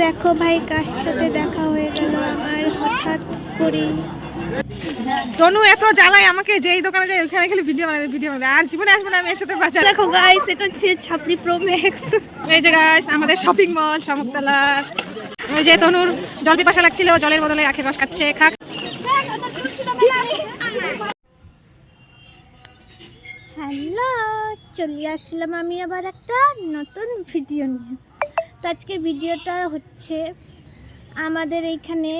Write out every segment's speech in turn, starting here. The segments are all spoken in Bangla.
দেখো ভাই কার সাথে দেখা হয়ে গেল আমার হঠাৎ করে। তনু এত জ্বালায় আমাকে, যেই দোকানে যাই ওখানে খালি ভিডিও বানাতে আর জীবনে আসবো না আমি এর সাথে বাঁচা। দেখো গাইস, এটা হচ্ছে ছাপড়ি প্রো ম্যাক্স। এই যে গাইস আমাদের শপিং মল শামুকতলার। ওই যে তনুর জল পিপাসা লাগছিল, জলের বদলে আখের রস খাচ্ছে, খাক। হ্যালো, চলে আসলাম আমি আবার একটা নতুন ভিডিও নিয়ে। তো আজকের ভিডিওটা হচ্ছে আমাদের এইখানে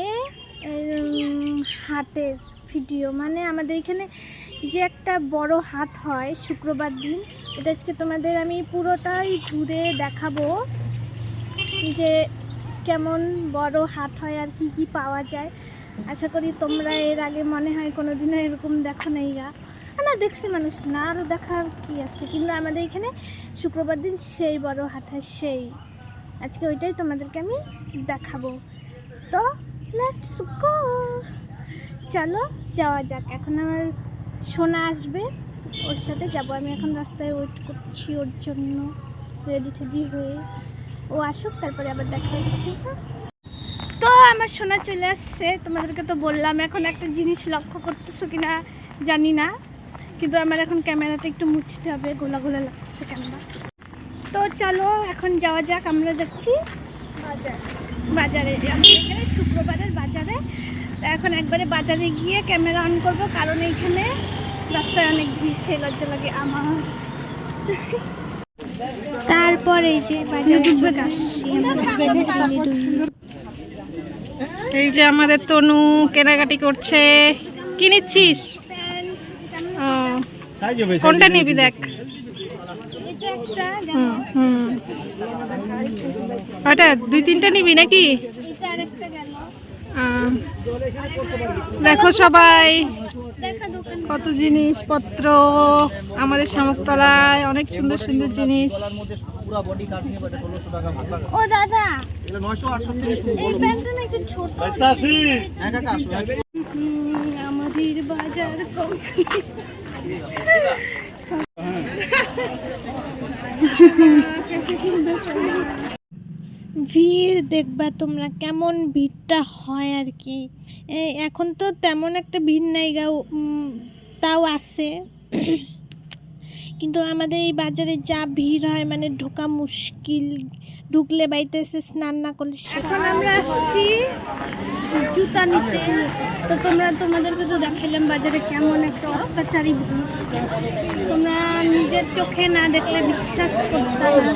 হাটের ভিডিও, মানে আমাদের এখানে যে একটা বড় হাট হয় শুক্রবার দিন, এটা আজকে তোমাদের আমি পুরোটাই ঘুরে দেখাবো যে কেমন বড় হাট হয় আর কি কি পাওয়া যায়। আশা করি তোমরা এর আগে মনে হয় কোনোদিনও এরকম দেখো নাই গা, না দেখছি মানুষ, না আরও দেখার কি আছে, কিন্তু আমাদের এখানে শুক্রবার দিন সেই বড় হাট হয়, সেই আজকে ওইটাই তোমাদেরকে আমি দেখাবো। তো লেটস গো, চলো যাওয়া যাক। এখন আমার সোনা আসবে, ওর সাথে যাব। আমি এখন রাস্তায় ওয়েট করছি ওর জন্য, রেডি টেডি হয়ে ও আসুক, তারপরে আবার দেখা হচ্ছে। তো আমার সোনা চলে আসছে, তোমাদেরকে তো বললাম। এখন একটা জিনিস লক্ষ্য করতেছো কিনা জানি না, কিন্তু আমার এখন ক্যামেরাটা একটু মুছতে হবে, গোলা গোলা লাগতেছে ক্যামেরা। তো চলো এখন যাওয়া যাক। আমরা যাচ্ছি বাজারে, আমাদের এখানে শুক্রবারের বাজারে। এখন একবারে বাজারে গিয়ে ক্যামেরা অন করবো, কারণ এইখানে রাস্তায় অনেক ভিড়, সে লজ্জা লাগে আমার। তারপর এই যে বাজারে চলে আসছি, এই যে আমাদের তনু কেনাকাটি করছে। কি নিচ্ছিস? কোনটা নিবি দেখ। ওটা 2-3টা নিবি নাকি? দেখো সবাই কত জিনিসপত্র আমাদের শামুকতলায়, অনেক সুন্দর সুন্দর জিনিস। ও দাদা, এই প্যান্টটা না একটু ছোট। আমাদের বাজার ভিড় দেখবা তোমরা কেমন ভিড়টা হয় আর কি। এখন তো তেমন একটা ভিড় নাই গা, তাও আছে, কিন্তু আমাদের এই বাজারে যা ভিড় হয় মানে ঢোকা মুশকিল, ঢুকলে বাড়িতে এসে স্নান না করলে। এখন আমরা আসছি জুতা নিতে। তো তোমাদেরকে তো দেখাইলাম বাজারে কেমন একটা অত্যাচারী ভিড়, তোমরা নিজের চোখে না দেখলে বিশ্বাস করতে না।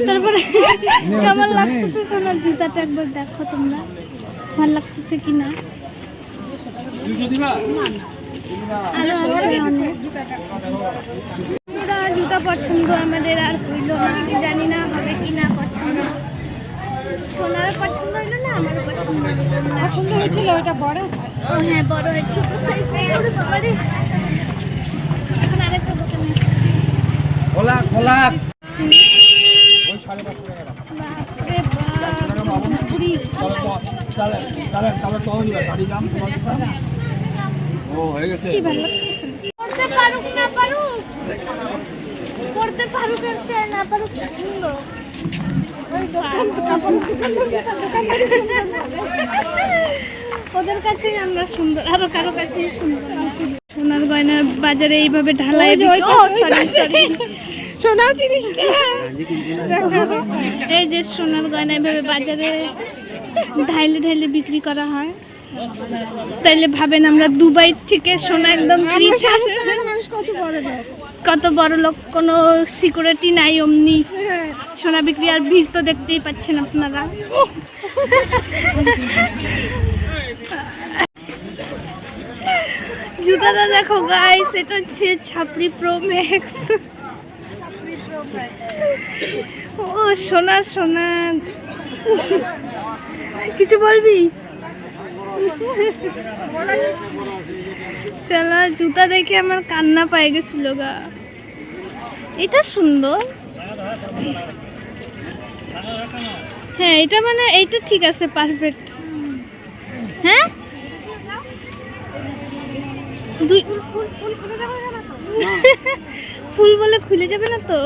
তারপরে কেমন লাগতেছে সোনার জুতাটা একবার দেখো তোমরা, ভালো লাগতেছে কিনা। জুতা পছন্দ আমাদের আর হইল না, জানি না হবে কিনা পছন্দ। সোনার পছন্দ হইলো না, আমার পছন্দ হয়েছিল। ওটা বড়, ও হ্যাঁ বড়, ছোট সাইজ। এখন আরেকটা দোকানে খোলা খোলা। পড়তে পারুক না পারুক, পড়তে পারুক আর চাই না পারুক, সুন্দর ওদের কাছেই আমরা সুন্দর, আরো কারো কাছেই সুন্দর। সোনার গয়নার বাজারে এইভাবে ঢালাই, সোনাও জিনিস এই যে সোনার গয়না এইভাবে বাজারে ঢাইলে ঢাইলে বিক্রি করা হয়। তাইলে ভাবেন আমরা দুবাই থেকে সোনা একদম কত বড় লোক, কোনো সিকিউরিটি নাই, অমনি সোনা বিক্রি। আর ভিড় তো দেখতেই পাচ্ছেন আপনারা। জুতাটা দেখো গাইস, এটা হচ্ছে ছাপড়ি প্রো ম্যাক্স। ও সোনা সোনা, কিছু বলবি? চলো, জুতা দেখে আমার কান্না পাই গেছিল গা। এটা সুন্দর, হ্যাঁ এটা মানে এইটা ঠিক আছে, পারফেক্ট। হ্যাঁ ফুল বলে খুলে যাবে না তো?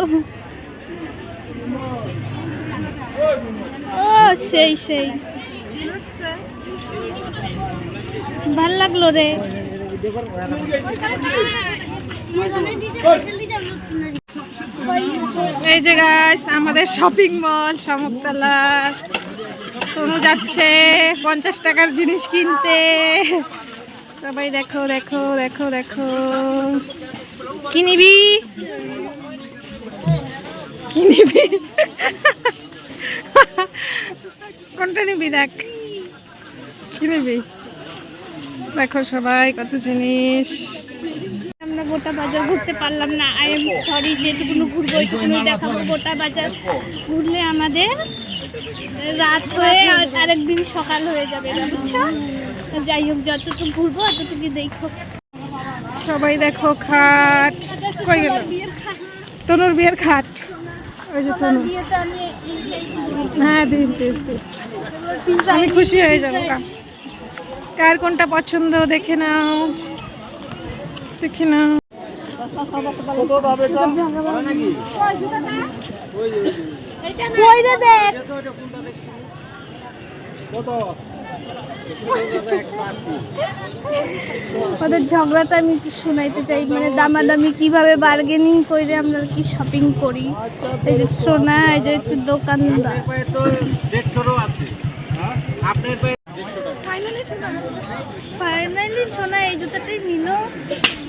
ও সেই সেই ভাল লাগলো রে। এই যে গাইস আমাদের শপিং মল শামুকতলার। তনু যাচ্ছে 50 টাকার জিনিস কিনতে। সবাই দেখো দেখো দেখো দেখো। কি নিবি? কি নিবি? কোনটা নিবি দেখ। কি নিবি? দেখো সবাই কত জিনিস। আমরা গোটা বাজার ঘুরতে পারলাম না। আই এম সরি, যেটুকুনো ঘুরবো ওইটুকুনো দেখাবো। গোটা বাজার ঘুরলে আমাদের রাত হয়ে আরেকদিন সকাল হয়ে যাবে, বুঝছো? যাই হোক, যতটুকু ঘুরবো ততটুকু দেখো। সবাই দেখো খাট। কই গেল? তনুর বিয়ের খাট। ওই যে তনু। হ্যাঁ দিস দিস দিস। আমি খুশি হয়ে যাবো। কার কোনটা পছন্দ দেখে নাও, দেখে নাও। ওদের ঝগড়াটা আমি একটু শোনাইতে চাই, মানে দামাদামি কিভাবে বার্গেনিং করে আমরা কি শপিং করি। এই যে সোনা, এই যে হচ্ছে দোকানদার। ফাইনালি সোনা এই জুতাটাই নিল,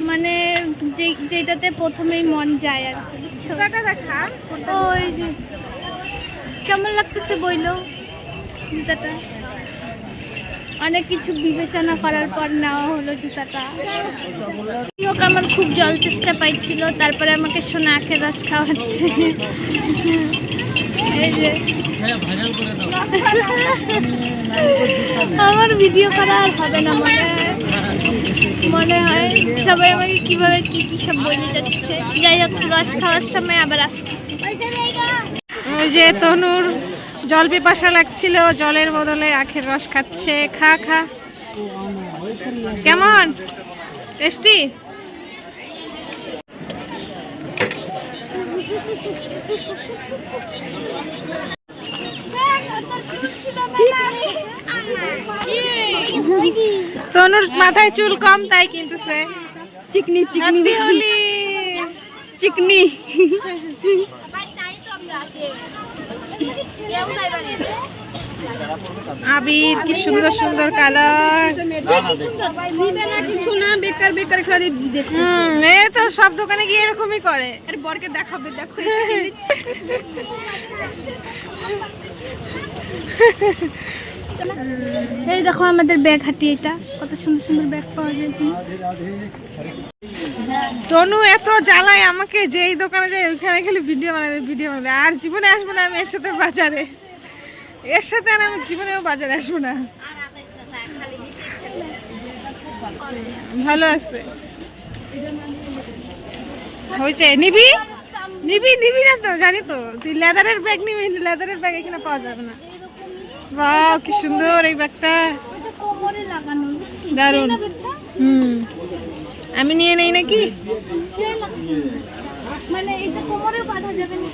মানে যেটাতে প্রথমেই মন যায় আর কি, বুঝছো? ওই যে কেমন লাগতেছে বইলো জুতাটা। অনেক কিছু বিবেচনা করার পর নেওয়া হলো জুতাটা। হোক, আমার খুব জল চেষ্টা পাইছিল, তারপরে আমাকে সোনা আখের রস খাওয়াচ্ছে। এই যে আমার ভিডিও করা আর হবে না মনে হয়। সবাই আমাকে কিভাবে কি কি সব বলে যাচ্ছে। যাই হোক, রস খাওয়ার সময় আবার আসতেছি। ওই যে তনুর জল পিপাসা লাগছিল, জলের বদলে আখের রস খাচ্ছে। খা খা। কেমন টেস্টি? তনুর মাথায় চুল কম, তাই কিনতেছে। চিকনি চিকনি হলি চিকনি। আবির কি সুন্দর সুন্দর কালার। কিছু না, বেকার বেকার খালি এ তো সব দোকানে গিয়ে এরকমই করে। আর বরকে দেখাবে, দেখো এই দেখো আমাদের ব্যাগ হাঁটি। এটা কত সুন্দর সুন্দর ব্যাগ পাওয়া যায়। তনু এত জ্বালায় আমাকে, যে এই দোকানে যাই ওইখানে খালি ভিডিও বানাতে। আর জীবনে আসবো না আমি এর সাথে বাজারে। এর সাথে আর আমি জীবনেও বাজারে আসবো না। ভালো আছে হয়েছে। নিবি নিবি নিবি না তো জানি তো। তুই লেদারের ব্যাগ নিবি, লেদারের ব্যাগ এখানে পাওয়া যাবে না। বাহ কি সুন্দর এই ব্যাগটা, দারুণ। আমি নিয়ে নেই নাকি মানে এটা কোমরে বাঁধা যাবে না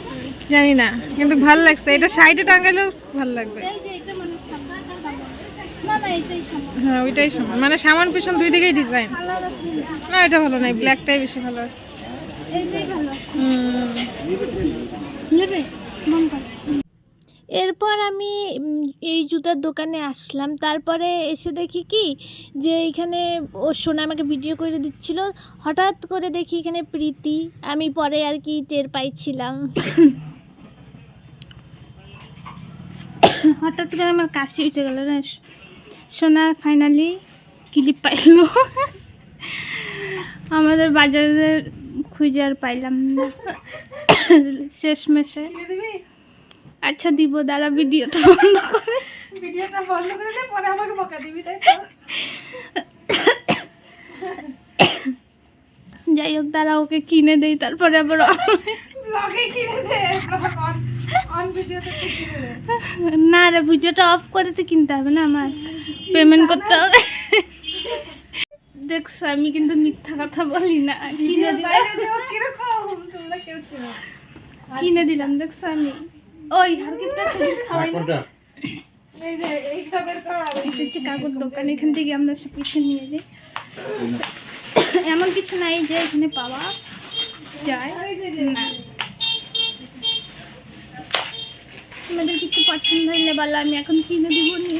জানি না, কিন্তু ভালো লাগছে। এটা সাইডে টাঙালেও ভালো লাগবে। এই যে এটা মানে সাদা না না, এটাই সাদা। হ্যাঁ ওইটাই সমান, মানে সামান পিছন দুই দিকেই ডিজাইন। কালার আছে না এটা ভালো নাই, ব্ল্যাকটাই বেশি ভালো আছে। এইটাই ভালো নেবে মন করে। এরপর আমি এই জুতার দোকানে আসলাম। তারপরে এসে দেখি কি যে এখানে ও সোনা আমাকে ভিডিও করে দিচ্ছিল। হঠাৎ করে দেখি এখানে প্রীতি। আমি পরে আর কি টের পাইছিলাম। হঠাৎ করে আমার কাশি উঠে গেল না। সোনা ফাইনালি ক্লিপ পাইল। আমাদের বাজারে খুঁজে আর পাইলাম না শেষমেশে। আচ্ছা দিব, দাঁড়া ভিডিওটা বন্ধ করে। ভিডিওটা বন্ধ করে দে, পরে আমাকে বকা দিবি তাই তো। যাই হোক, দাঁড়া ওকে কিনে দেই, তারপরে আবার ব্লগে কিনে দে, অন ভিডিওতে কিনে দে। না রে, ভিডিওটা অফ করে তো কিনতে হবে না, আমার পেমেন্ট করতে হবে। দেখছো আমি কিন্তু মিথ্যা কথা বলি না, কিনে দিলাম দেখছো আমি। ওই হারকিপটা খাওয়াই না, কাকুর দোকান, এখান থেকে আমরা সব কিছু নিয়ে যাই। এমন কিছু নাই যে এখানে পাওয়া যায় না। আমাদের কিছু পছন্দ হইলে বলো, আমি এখন কিনে দিব নি।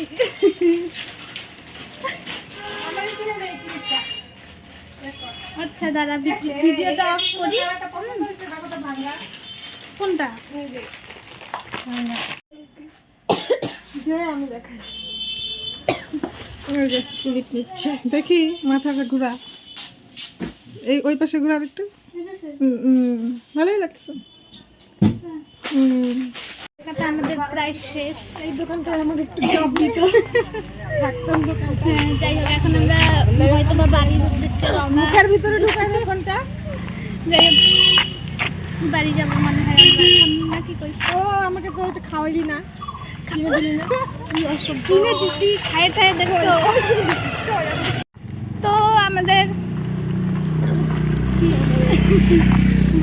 আচ্ছা দাদা ভিডিওটা অফ করি। কোনটা? আমি দেখাই, ওই যে ক্লিপ নিচ্ছে, দেখি মাথাটা ঘুরা, এই ওই পাশে ঘুরা একটু। ভালোই লাগছে। আমাদের প্রায় শেষ। এই দোকানটা আমাকে একটু জব দিত, থাকতাম দোকানটা। হ্যাঁ, যাই হোক এখন আমরা হয়তো বা বাড়ির উদ্দেশ্যে রওনা। মুখের ভিতরে ঢুকাই না ফোনটা। যাই হোক বাড়ি যাবো মনে হয় আমরা এখন, নাকি কইস? ও আমাকে তো এটা খাওয়াইলি না, কিনে দিলি না। কি অসভ্য। কিনে দিছি, খায় খায় দেখছো। তো আমাদের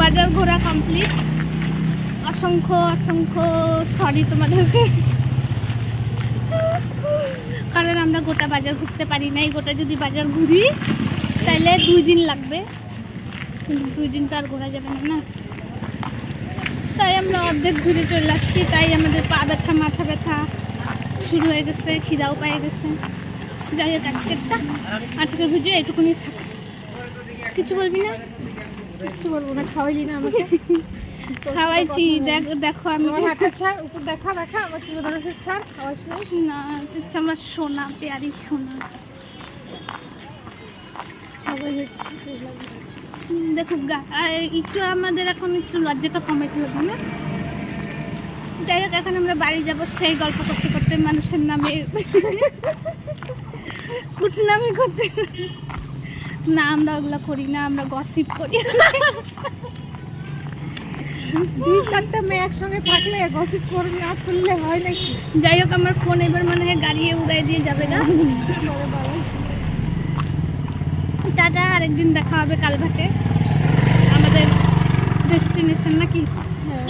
বাজার ঘোরা কমপ্লিট। অসংখ্য অসংখ্য সরি তোমাদেরকে, কারণ আমরা গোটা বাজার ঘুরতে পারি নাই। গোটা যদি বাজার ঘুরি তাহলে 2 দিন লাগবে, কিন্তু 2 দিন তো আর ঘোরা যাবে না না। তাই আমরা অর্ধেক ঘুরে চলে আসছি। তাই আমাদের পা ব্যথা, মাথা ব্যথা শুরু হয়ে গেছে, খিদাও পেয়ে গেছে। যাই হোক আজকের ভিডিও এটুকুনি থাক। কিছু বলবি না? কিচ্ছু বলবো না, খাওয়াইলি না আমাকে। খাওয়াইছি, দেখো আমি আমার হাতটা ছাড়, উপর দেখা দেখা, আমার চুলে ধরেছে, ছাড়, খাওয়াস না। না, তুই তো আমার সোনা, পেয়ারি সোনা। সবাই দেখছি। দেখো একটু আমাদের এখন একটু লজ্জাটা কমাইতে হবে না। যাই হোক এখন আমরা বাড়ি যাব, সেই গল্প করতে করতে মানুষের নামে কুটনামি করতে। না আমরা ওগুলো করি না, আমরা গসিপ করি। 2-4টা মেয়ে একসঙ্গে থাকলে গসিপ করে না করলে হয় নাকি? যাই হোক আমার ফোন এবার মনে হয় গাড়িয়ে উড়াই দিয়ে যাবে না। টাটা, আরেকদিন দেখা হবে কালভাটে, আমাদের ডেস্টিনেশন নাকি। হ্যাঁ।